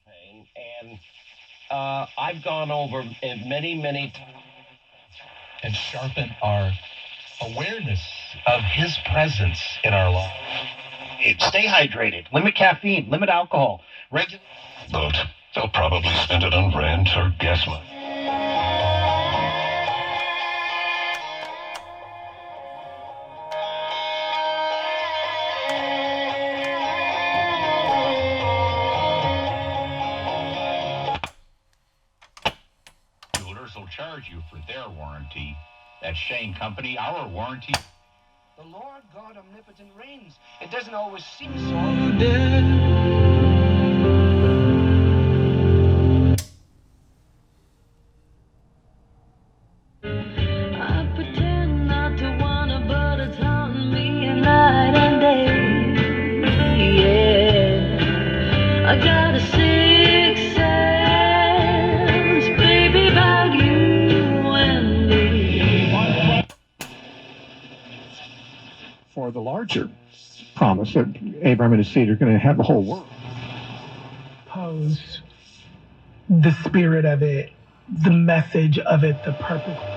pain, and I've gone over it many times and sharpen our awareness of his presence in our lives. Stay hydrated. Limit caffeine. Limit alcohol. But they'll probably spend it on rent or gas money. Builders will charge you for their warranty. That Shane Company, our warranty. The Lord God omnipotent reigns. It doesn't always seem so. I pretend not to wanna, but it's haunting me night and day. Yeah, I got a sixth sense, baby, about you and me. For the larger promise that Abraham and his seed are going to have the whole world. Pose the spirit of it, the message of it, the purpose.